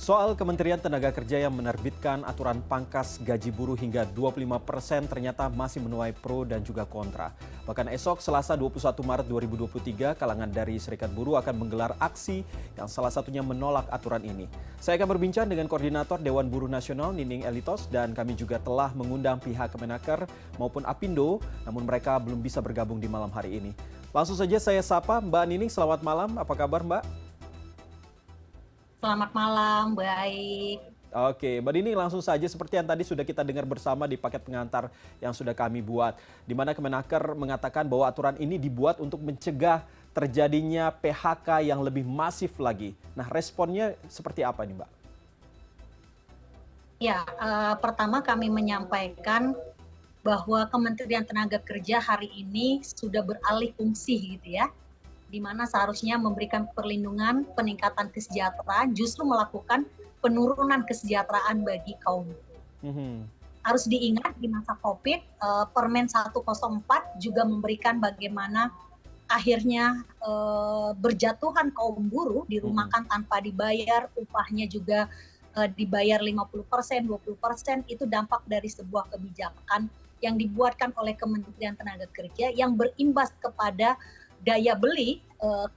Soal Kementerian Tenaga Kerja yang menerbitkan aturan pangkas gaji buruh hingga 25% ternyata masih menuai pro dan juga kontra. Bahkan esok Selasa 21 Maret 2023, kalangan dari Serikat Buruh akan menggelar aksi yang salah satunya menolak aturan ini. Saya akan berbincang dengan Koordinator Dewan Buruh Nasional Nining Elitos dan kami juga telah mengundang pihak Kemenaker maupun Apindo, namun mereka belum bisa bergabung di malam hari ini. Langsung saja saya sapa Mbak Nining, selamat malam. Apa kabar Mbak? Selamat malam, baik. Oke, Mbak Nining, langsung saja seperti yang tadi sudah kita dengar bersama di paket pengantar yang sudah kami buat, di mana Kemenaker mengatakan bahwa aturan ini dibuat untuk mencegah terjadinya PHK yang lebih masif lagi. Nah, responnya seperti apa nih, Mbak? Ya, pertama kami menyampaikan bahwa Kementerian Tenaga Kerja hari ini sudah beralih fungsi gitu ya, di mana seharusnya memberikan perlindungan, peningkatan kesejahteraan, justru melakukan penurunan kesejahteraan bagi kaum buruh. Harus diingat di masa COVID, Permen 104 juga memberikan bagaimana akhirnya berjatuhan kaum buruh, dirumahkan tanpa dibayar, upahnya juga dibayar 50%, 20%, itu dampak dari sebuah kebijakan yang dibuatkan oleh Kementerian Tenaga Kerja yang berimbas kepada daya beli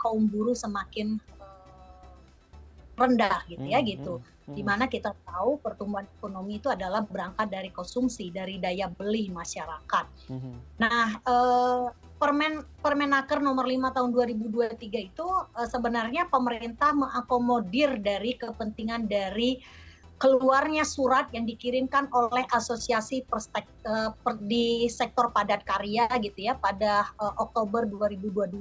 kaum buruh semakin rendah gitu ya gitu. Dimana kita tahu pertumbuhan ekonomi itu adalah berangkat dari konsumsi, dari daya beli masyarakat. Nah, Permenaker nomor 5 tahun 2023 itu sebenarnya pemerintah mengakomodir dari kepentingan dari keluarnya surat yang dikirimkan oleh asosiasi di sektor padat karya gitu ya pada Oktober 2022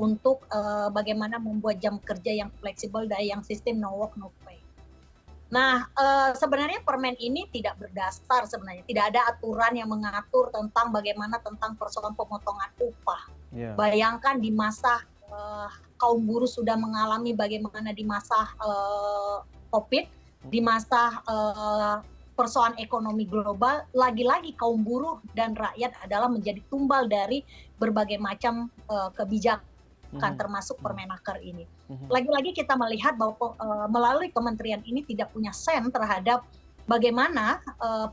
untuk bagaimana membuat jam kerja yang fleksibel dan yang sistem no work no pay. Nah, sebenarnya permen ini tidak berdasar sebenarnya, tidak ada aturan yang mengatur tentang bagaimana tentang persoalan pemotongan upah. Bayangkan di masa kaum buruh sudah mengalami bagaimana di masa COVID, di masa persoalan ekonomi global, lagi-lagi kaum buruh dan rakyat adalah menjadi tumbal dari berbagai macam kebijakan termasuk Permenaker ini. Lagi-lagi kita melihat bahwa melalui kementerian ini tidak punya sen terhadap bagaimana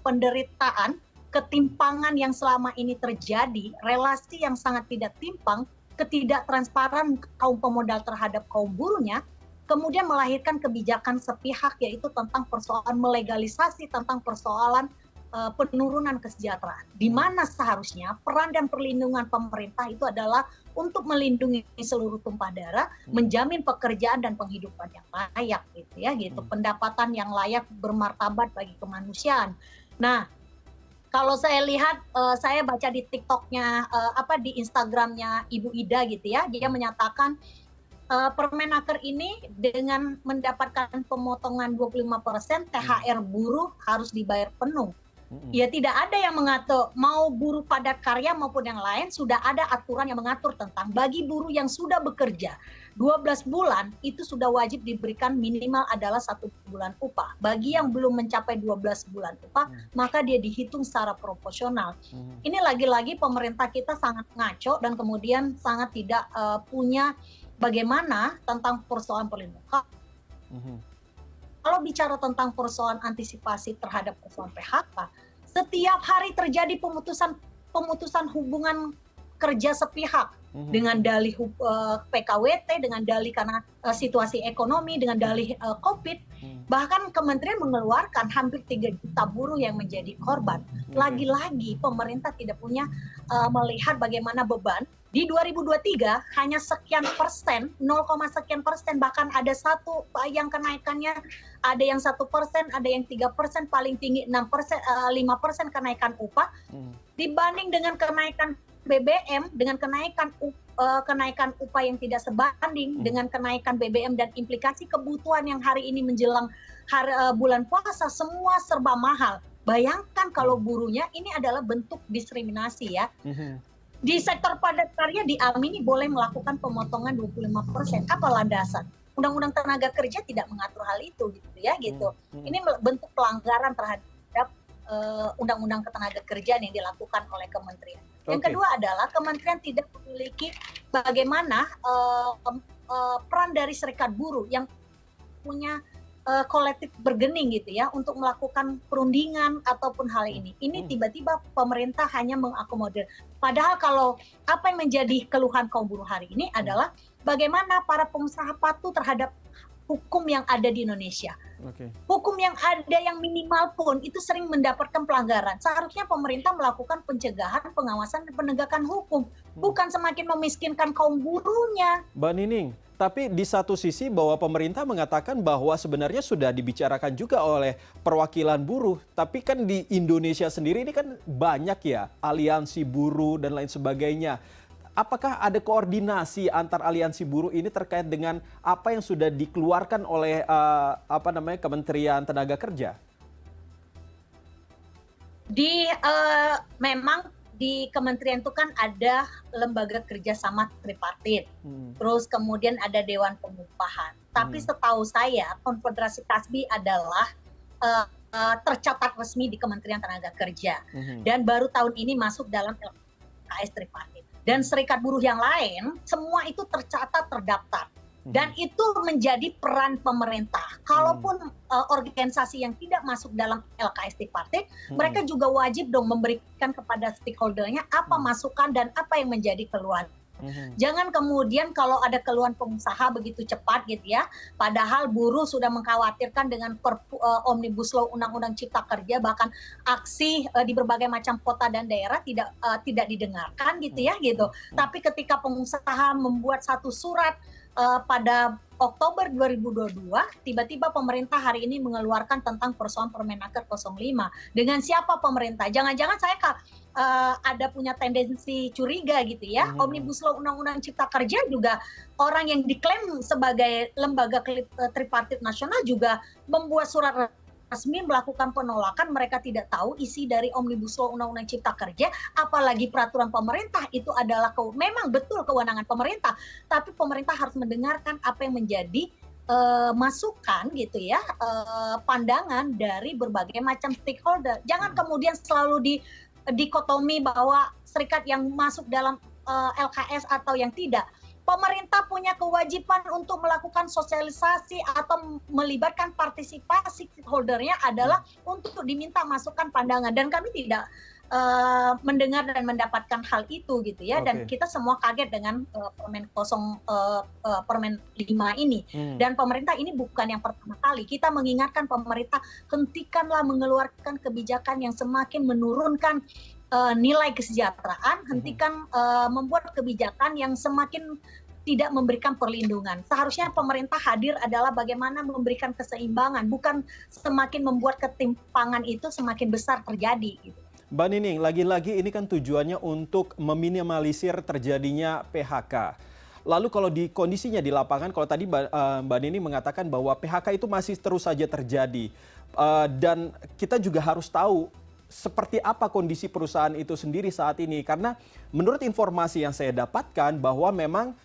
penderitaan, ketimpangan yang selama ini terjadi, relasi yang sangat tidak timpang, ketidaktransparan kaum pemodal terhadap kaum buruhnya, kemudian melahirkan kebijakan sepihak yaitu tentang persoalan melegalisasi, tentang persoalan penurunan kesejahteraan. Di mana seharusnya peran dan perlindungan pemerintah itu adalah untuk melindungi seluruh tumpah darah, menjamin pekerjaan dan penghidupan yang layak gitu ya gitu, pendapatan yang layak bermartabat bagi kemanusiaan. Nah, kalau saya lihat, saya baca di TikTok-nya, di Instagram-nya Ibu Ida gitu ya, dia menyatakan Permenaker ini dengan mendapatkan pemotongan 25%, THR buruh harus dibayar penuh. Ya tidak ada yang mengatur, mau buruh padat karya maupun yang lain, sudah ada aturan yang mengatur tentang bagi buruh yang sudah bekerja 12 bulan, itu sudah wajib diberikan minimal adalah 1 bulan upah. Bagi yang belum mencapai 12 bulan upah, maka dia dihitung secara proporsional. Ini lagi-lagi pemerintah kita sangat ngaco dan kemudian sangat tidak punya bagaimana tentang persoalan perlindungan. Kalau bicara tentang persoalan antisipasi terhadap persoalan PHK, setiap hari terjadi pemutusan hubungan kerja sepihak dengan dalih PKWT, dengan dalih karena situasi ekonomi, dengan dalih COVID. Bahkan kementerian mengeluarkan hampir 3 juta buruh yang menjadi korban. Lagi-lagi pemerintah tidak punya melihat bagaimana beban. Di 2023 hanya sekian persen, 0, sekian persen, bahkan ada satu yang kenaikannya ada yang 1%, ada yang 3%, paling tinggi 5% kenaikan upah dibanding dengan kenaikan BBM, dengan kenaikan upah yang tidak sebanding dengan kenaikan BBM dan implikasi kebutuhan yang hari ini menjelang bulan puasa semua serba mahal. Bayangkan kalau buruhnya ini adalah bentuk diskriminasi ya. Di sektor padat karya diamini boleh melakukan pemotongan 25%. Apa landasan? Undang-Undang Tenaga Kerja tidak mengatur hal itu gitu ya gitu. Ini bentuk pelanggaran terhadap Undang-Undang Ketenagakerjaan yang dilakukan oleh kementerian. Yang kedua adalah kementerian tidak memiliki bagaimana peran dari serikat buruh yang punya kolektif bergening gitu ya untuk melakukan perundingan ataupun hal ini. Ini tiba-tiba pemerintah hanya mengakomodir. Padahal kalau apa yang menjadi keluhan kaum buruh hari ini adalah bagaimana para pengusaha patuh terhadap hukum yang ada di Indonesia. Hukum yang ada yang minimal pun itu sering mendapatkan pelanggaran. Seharusnya pemerintah melakukan pencegahan, pengawasan, dan penegakan hukum. Bukan semakin memiskinkan kaum buruhnya. Mbak Nining, tapi di satu sisi bahwa pemerintah mengatakan bahwa sebenarnya sudah dibicarakan juga oleh perwakilan buruh. Tapi kan di Indonesia sendiri ini kan banyak ya aliansi buruh dan lain sebagainya. Apakah ada koordinasi antar aliansi buruh ini terkait dengan apa yang sudah dikeluarkan oleh Kementerian Tenaga Kerja? Memang di kementerian itu kan ada lembaga kerjasama tripartit, terus kemudian ada Dewan Pengupahan. Tapi setahu saya Konfederasi Kasbi adalah tercatat resmi di Kementerian Tenaga Kerja dan baru tahun ini masuk dalam LKS tripartit. Dan serikat buruh yang lain, semua itu tercatat, terdaftar. Dan itu menjadi peran pemerintah. Kalaupun organisasi yang tidak masuk dalam LKS tripartit, mereka juga wajib dong memberikan kepada stakeholder-nya apa masukan dan apa yang menjadi keluhan. Jangan kemudian kalau ada keluhan pengusaha begitu cepat gitu ya, padahal buruh sudah mengkhawatirkan dengan Omnibus Law Undang-Undang Cipta Kerja, bahkan aksi di berbagai macam kota dan daerah tidak didengarkan gitu ya gitu. Tapi ketika pengusaha membuat satu surat pada Oktober 2022, tiba-tiba pemerintah hari ini mengeluarkan tentang persoalan Permenaker 05. Dengan siapa pemerintah? Jangan-jangan saya ada punya tendensi curiga gitu ya. Omnibus Law Undang-Undang Cipta Kerja juga orang yang diklaim sebagai lembaga tripartit nasional juga membuat surat resmi melakukan penolakan. Mereka tidak tahu isi dari Omnibus Law Undang-Undang Cipta Kerja, apalagi peraturan pemerintah itu adalah memang betul kewenangan pemerintah, tapi pemerintah harus mendengarkan apa yang menjadi masukan gitu ya, pandangan dari berbagai macam stakeholder. Jangan kemudian selalu dikotomi bahwa serikat yang masuk dalam LKS atau yang tidak. Pemerintah punya kewajiban untuk melakukan sosialisasi atau melibatkan partisipasi stakeholder-nya adalah untuk diminta masukan pandangan, dan kami tidak mendengar dan mendapatkan hal itu gitu ya. Dan kita semua kaget dengan Permen 5 ini. Dan pemerintah ini bukan yang pertama kali. Kita mengingatkan pemerintah, hentikanlah mengeluarkan kebijakan yang semakin menurunkan nilai kesejahteraan, hentikan membuat kebijakan yang semakin tidak memberikan perlindungan. Seharusnya pemerintah hadir adalah bagaimana memberikan keseimbangan, bukan semakin membuat ketimpangan itu semakin besar terjadi. Gitu. Mbak Nining, lagi-lagi ini kan tujuannya untuk meminimalisir terjadinya PHK. Lalu kalau di kondisinya di lapangan, kalau tadi Mbak Nining mengatakan bahwa PHK itu masih terus saja terjadi. Dan kita juga harus tahu seperti apa kondisi perusahaan itu sendiri saat ini. Karena menurut informasi yang saya dapatkan bahwa memang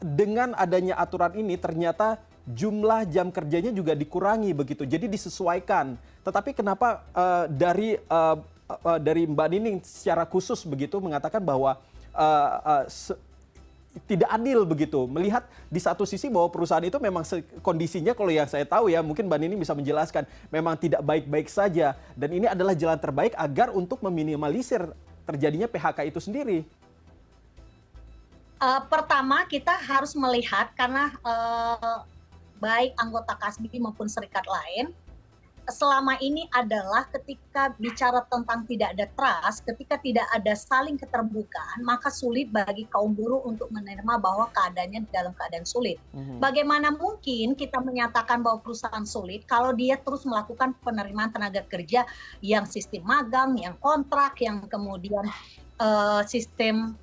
dengan adanya aturan ini ternyata jumlah jam kerjanya juga dikurangi begitu. Jadi disesuaikan. Tetapi kenapa dari Mbak Nining secara khusus begitu mengatakan bahwa tidak adil begitu, melihat di satu sisi bahwa perusahaan itu memang kondisinya, kalau yang saya tahu ya, mungkin Mbak Nining bisa menjelaskan, memang tidak baik-baik saja, dan ini adalah jalan terbaik agar untuk meminimalisir terjadinya PHK itu sendiri. Pertama kita harus melihat, karena baik anggota Kasbi maupun serikat lain selama ini adalah ketika bicara tentang tidak ada trust, ketika tidak ada saling keterbukaan, maka sulit bagi kaum buruh untuk menerima bahwa keadaannya dalam keadaan sulit. Bagaimana mungkin kita menyatakan bahwa perusahaan sulit kalau dia terus melakukan penerimaan tenaga kerja yang sistem magang, yang kontrak, yang kemudian sistem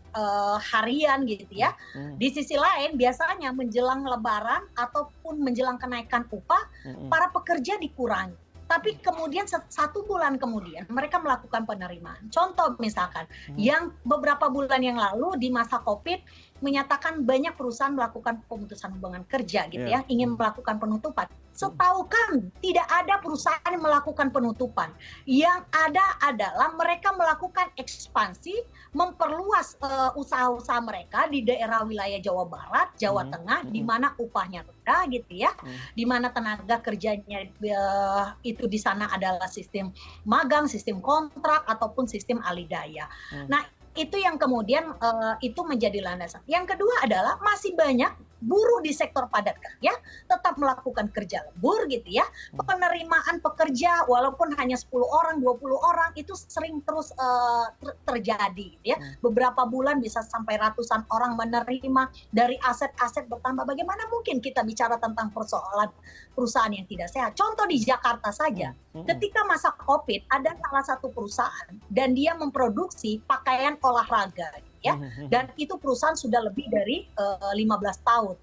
harian gitu ya. Di sisi lain biasanya menjelang lebaran ataupun menjelang kenaikan upah, para pekerja dikurangi. Tapi kemudian 1 bulan kemudian mereka melakukan penerimaan. Contoh misalkan, yang beberapa bulan yang lalu di masa COVID menyatakan banyak perusahaan melakukan pemutusan hubungan kerja gitu ya, ingin melakukan penutupan. Setahu kami tidak ada perusahaan yang melakukan penutupan. Yang ada adalah mereka melakukan ekspansi, memperluas usaha-usaha mereka di daerah wilayah Jawa Barat, Jawa Tengah, di mana upahnya rendah gitu ya, di mana tenaga kerjanya itu di sana adalah sistem magang, sistem kontrak ataupun sistem alidaya. Nah, itu yang kemudian itu menjadi landasan. Yang kedua adalah masih banyak buruh di sektor padat karya tetap melakukan kerja lembur gitu ya. Penerimaan pekerja walaupun hanya 10 orang, 20 orang itu sering terus terjadi gitu ya. Beberapa bulan bisa sampai ratusan orang menerima, dari aset-aset bertambah. Bagaimana mungkin kita bicara tentang persoalan perusahaan yang tidak sehat? Contoh di Jakarta saja. Ketika masa Covid ada salah satu perusahaan dan dia memproduksi pakaian olahraga ya, dan itu perusahaan sudah lebih dari 15 tahun.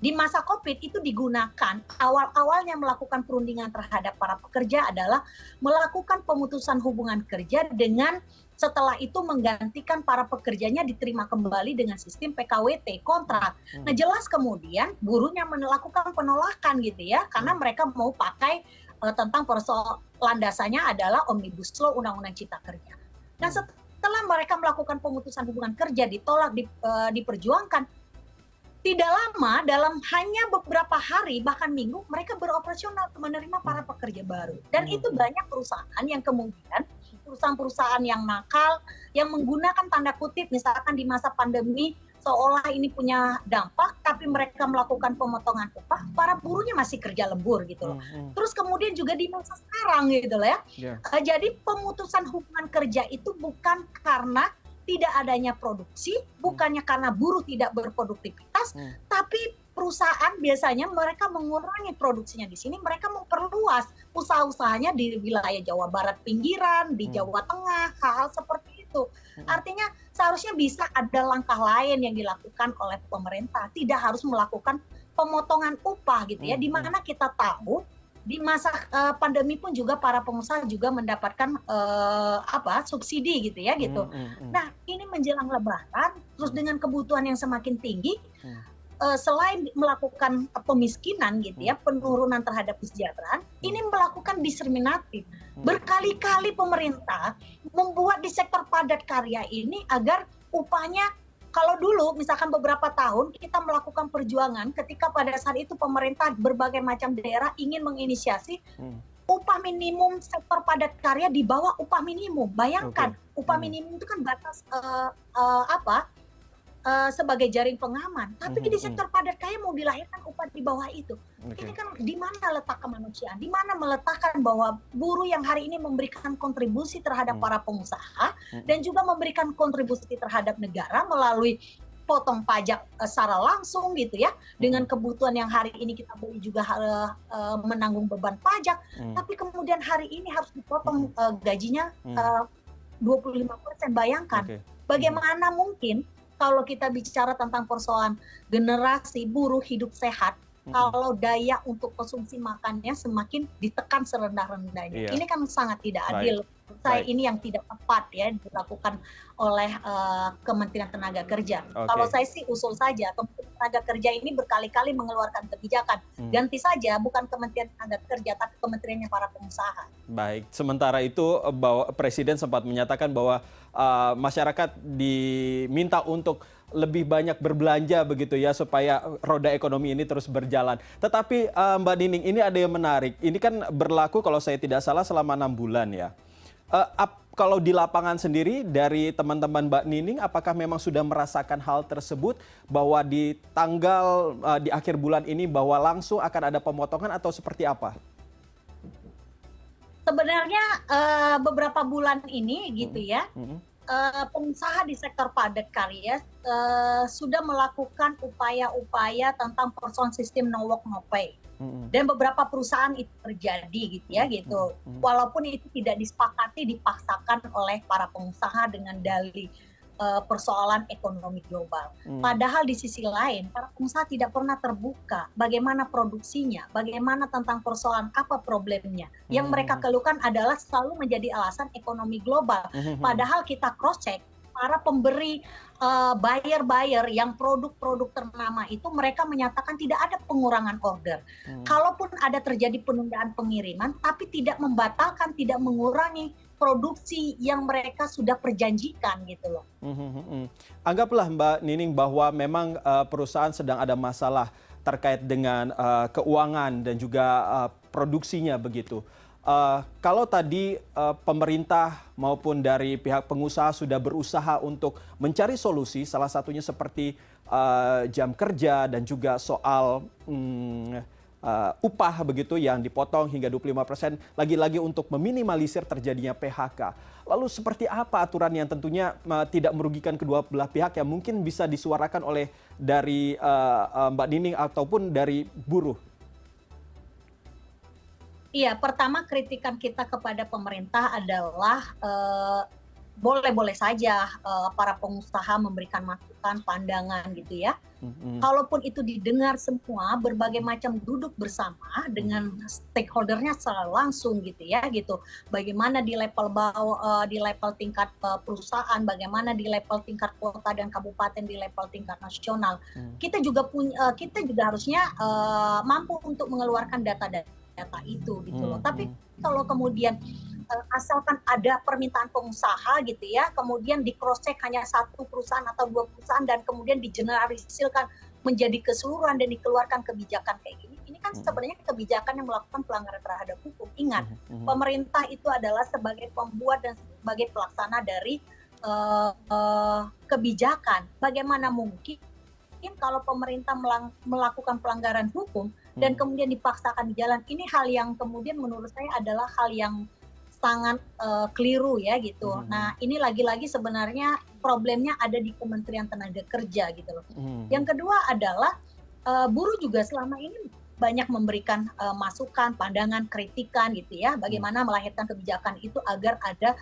Di masa Covid itu digunakan, awal-awalnya melakukan perundingan terhadap para pekerja adalah melakukan pemutusan hubungan kerja dengan setelah itu menggantikan para pekerjanya diterima kembali dengan sistem PKWT, kontrak. Nah, jelas kemudian buruhnya melakukan penolakan gitu ya, karena mereka mau pakai tentang landasannya adalah Omnibus Law, Undang-Undang Cipta Kerja. Nah, setelah mereka melakukan pemutusan hubungan kerja, ditolak, diperjuangkan, tidak lama, dalam hanya beberapa hari bahkan minggu, mereka beroperasional menerima para pekerja baru. Dan itu banyak perusahaan yang kemudian perusahaan-perusahaan yang nakal, yang menggunakan tanda kutip misalkan di masa pandemi seolah ini punya dampak, tapi mereka melakukan pemotongan upah, para buruhnya masih kerja lembur gitu loh. Terus kemudian juga di masa sekarang gitu loh ya. Jadi pemutusan hubungan kerja itu bukan karena tidak adanya produksi, bukannya karena buruh tidak berproduktivitas, tapi perusahaan biasanya mereka mengurangi produksinya di sini, mereka memperluas usaha-usahanya di wilayah Jawa Barat pinggiran, di Jawa Tengah, hal-hal seperti itu. Artinya seharusnya bisa ada langkah lain yang dilakukan oleh pemerintah, tidak harus melakukan pemotongan upah gitu ya, di mana kita tahu di masa pandemi pun juga para pengusaha juga mendapatkan subsidi gitu ya gitu. Nah, ini menjelang Lebaran, terus dengan kebutuhan yang semakin tinggi, selain melakukan pemiskinan gitu ya, penurunan terhadap kesejahteraan, ini melakukan diskriminatif. Berkali-kali pemerintah membuat di sektor padat karya ini agar upahnya, kalau dulu misalkan beberapa tahun kita melakukan perjuangan ketika pada saat itu pemerintah berbagai macam daerah ingin menginisiasi upah minimum sektor padat karya di bawah upah minimum. Bayangkan, upah minimum itu kan batas sebagai jaring pengaman, tapi di sektor padat karya mau dilahirkan upah di bawah itu. Ini kan di mana letak kemanusiaan, di mana meletakkan bahwa buruh yang hari ini memberikan kontribusi terhadap para pengusaha dan juga memberikan kontribusi terhadap negara melalui potong pajak secara langsung gitu ya, dengan kebutuhan yang hari ini kita beli juga menanggung beban pajak, tapi kemudian hari ini harus dipotong gajinya 25%. Bayangkan, bagaimana mungkin kalau kita bicara tentang persoalan generasi buruh hidup sehat, kalau daya untuk konsumsi makannya semakin ditekan serendah-rendahnya. Ini kan sangat tidak adil. Ini yang tidak tepat ya dilakukan oleh Kementerian Tenaga Kerja. Kalau saya sih usul saja, Kementerian Tenaga Kerja ini berkali-kali mengeluarkan kebijakan. Ganti saja, bukan Kementerian Tenaga Kerja, tapi kementeriannya para pengusaha. Baik, sementara itu Presiden sempat menyatakan bahwa masyarakat diminta untuk lebih banyak berbelanja begitu ya, supaya roda ekonomi ini terus berjalan. Tetapi Mbak Nining, ini ada yang menarik. Ini kan berlaku kalau saya tidak salah selama 6 bulan ya. Kalau di lapangan sendiri dari teman-teman Mbak Nining, apakah memang sudah merasakan hal tersebut bahwa di tanggal di akhir bulan ini bahwa langsung akan ada pemotongan atau seperti apa? Sebenarnya beberapa bulan ini gitu ya, pengusaha di sektor padat karya sudah melakukan upaya-upaya tentang persoalan sistem no work no pay. Dan beberapa perusahaan itu terjadi gitu ya gitu. Walaupun itu tidak disepakati, dipaksakan oleh para pengusaha dengan dalih persoalan ekonomi global. Padahal di sisi lain, para pengusaha tidak pernah terbuka bagaimana produksinya, bagaimana tentang persoalan apa problemnya. Yang mereka keluhkan adalah selalu menjadi alasan ekonomi global. Padahal kita cross check, para pemberi buyer-buyer yang produk-produk ternama itu mereka menyatakan tidak ada pengurangan order. Kalaupun ada terjadi penundaan pengiriman, tapi tidak membatalkan, tidak mengurangi produksi yang mereka sudah perjanjikan gitu loh. Anggaplah Mbak Nining bahwa memang perusahaan sedang ada masalah terkait dengan keuangan dan juga produksinya begitu. Kalau tadi pemerintah maupun dari pihak pengusaha sudah berusaha untuk mencari solusi, salah satunya seperti jam kerja dan juga soal upah begitu yang dipotong hingga 25%, lagi-lagi untuk meminimalisir terjadinya PHK. Lalu seperti apa aturan yang tentunya tidak merugikan kedua belah pihak yang mungkin bisa disuarakan oleh dari Mbak Nining ataupun dari buruh? Iya, pertama kritikan kita kepada pemerintah adalah boleh-boleh saja para pengusaha memberikan masukan, pandangan gitu ya. Kalaupun itu didengar semua, berbagai macam duduk bersama dengan stakeholdernya secara langsung gitu ya gitu. Bagaimana di level bawah, di level tingkat perusahaan, bagaimana di level tingkat kota dan kabupaten, di level tingkat nasional. Kita juga harusnya mampu untuk mengeluarkan data itu gitu loh. Tapi kalau kemudian asalkan ada permintaan pengusaha gitu ya, kemudian di cross check hanya satu perusahaan atau dua perusahaan dan kemudian digeneralisirkan menjadi keseluruhan dan dikeluarkan kebijakan kayak gini, ini kan sebenarnya kebijakan yang melakukan pelanggaran terhadap hukum. Ingat, pemerintah itu adalah sebagai pembuat dan sebagai pelaksana dari kebijakan. Bagaimana mungkin kalau pemerintah melakukan pelanggaran hukum dan kemudian dipaksakan di jalan, ini hal yang kemudian menurut saya adalah hal yang sangat keliru ya gitu. Nah ini lagi-lagi sebenarnya problemnya ada di Kementerian Tenaga Kerja gitu loh. Yang kedua adalah buruh juga selama ini banyak memberikan masukan, pandangan, kritikan gitu ya, bagaimana melahirkan kebijakan itu agar ada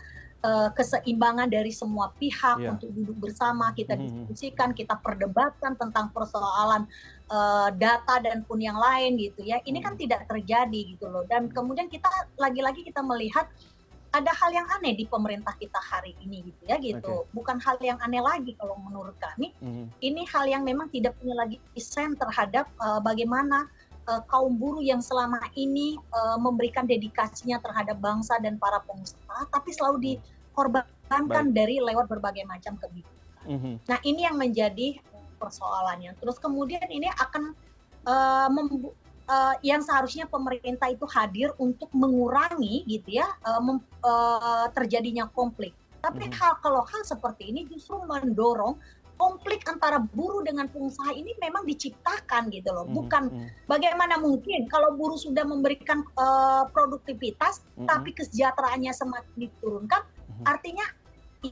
keseimbangan dari semua pihak untuk duduk bersama, kita diskusikan, kita perdebatkan tentang persoalan data dan pun yang lain gitu ya. Ini kan tidak terjadi gitu loh. Dan kemudian kita lagi-lagi kita melihat ada hal yang aneh di pemerintah kita hari ini gitu ya gitu. Bukan hal yang aneh lagi kalau menurut kami. Ini hal yang memang tidak punya lagi desain terhadap bagaimana kaum buruh yang selama ini memberikan dedikasinya terhadap bangsa dan para pengusaha, tapi selalu dikorbankan dari lewat berbagai macam kebijakan. Nah ini yang menjadi persoalannya. Terus kemudian ini akan yang seharusnya pemerintah itu hadir untuk mengurangi gitu ya terjadinya konflik. Tapi kalau hal seperti ini justru mendorong konflik antara buruh dengan pengusaha ini memang diciptakan gitu loh. Bukan bagaimana mungkin kalau buruh sudah memberikan produktivitas tapi kesejahteraannya semakin diturunkan, artinya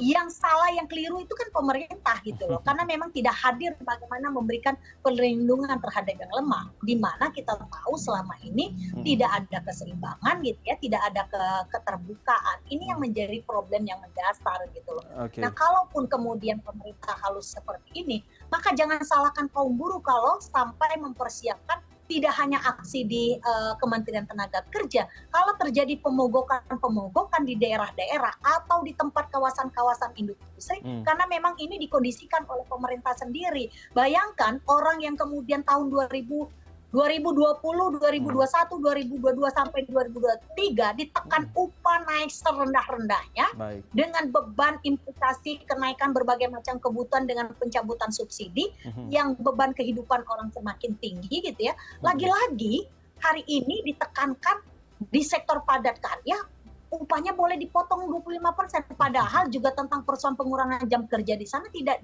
yang salah, yang keliru itu kan pemerintah gitu loh. Karena memang tidak hadir bagaimana memberikan perlindungan terhadap yang lemah. Di mana kita tahu selama ini tidak ada keseimbangan gitu ya, tidak ada keterbukaan. Ini yang menjadi problem yang mendasar gitu loh. Nah kalaupun kemudian pemerintah halus seperti ini, maka jangan salahkan kaum buruh kalau sampai mempersiapkan tidak hanya aksi di Kementerian Tenaga Kerja, kalau terjadi pemogokan di daerah-daerah atau di tempat kawasan-kawasan industri, karena memang ini dikondisikan oleh pemerintah sendiri. Bayangkan orang yang kemudian tahun 2020, 2021, 2022 sampai 2023 ditekan upah naik serendah-rendahnya dengan beban implikasi kenaikan berbagai macam kebutuhan dengan pencabutan subsidi yang beban kehidupan orang semakin tinggi gitu ya. Lagi-lagi hari ini ditekankan di sektor padat karya upahnya boleh dipotong 25%, padahal juga tentang persoalan pengurangan jam kerja di sana tidak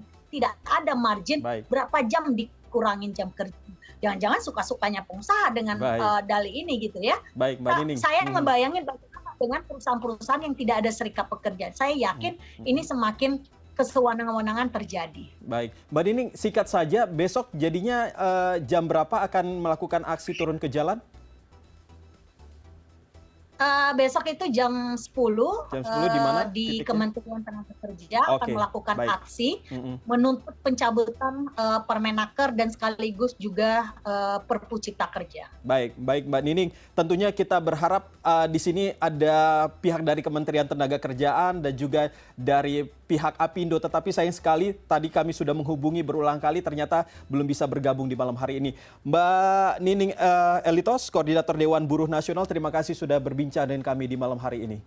ada margin berapa jam dikurangin jam kerja. Jangan-jangan suka-sukanya pengusaha dengan dalih ini gitu ya. Baik, Mbak Nining. Saya ngebayangin bagaimana dengan perusahaan-perusahaan yang tidak ada serikat pekerja. Saya yakin ini semakin kesewenang-wenangan terjadi. Baik, Mbak Nining, sikat saja, besok jadinya jam berapa akan melakukan aksi turun ke jalan? Besok itu jam 10, di mana? Di Kementerian Tenaga Kerja akan melakukan aksi menuntut pencabutan Permenaker dan sekaligus juga Perpu Cipta Kerja. Baik Mbak Nining. Tentunya kita berharap di sini ada pihak dari Kementerian Tenaga Kerjaan dan juga dari pihak Apindo, tetapi sayang sekali tadi kami sudah menghubungi berulang kali ternyata belum bisa bergabung di malam hari ini. Mbak Nining Elitos, Koordinator Dewan Buruh Nasional, terima kasih sudah berbincang dengan kami di malam hari ini.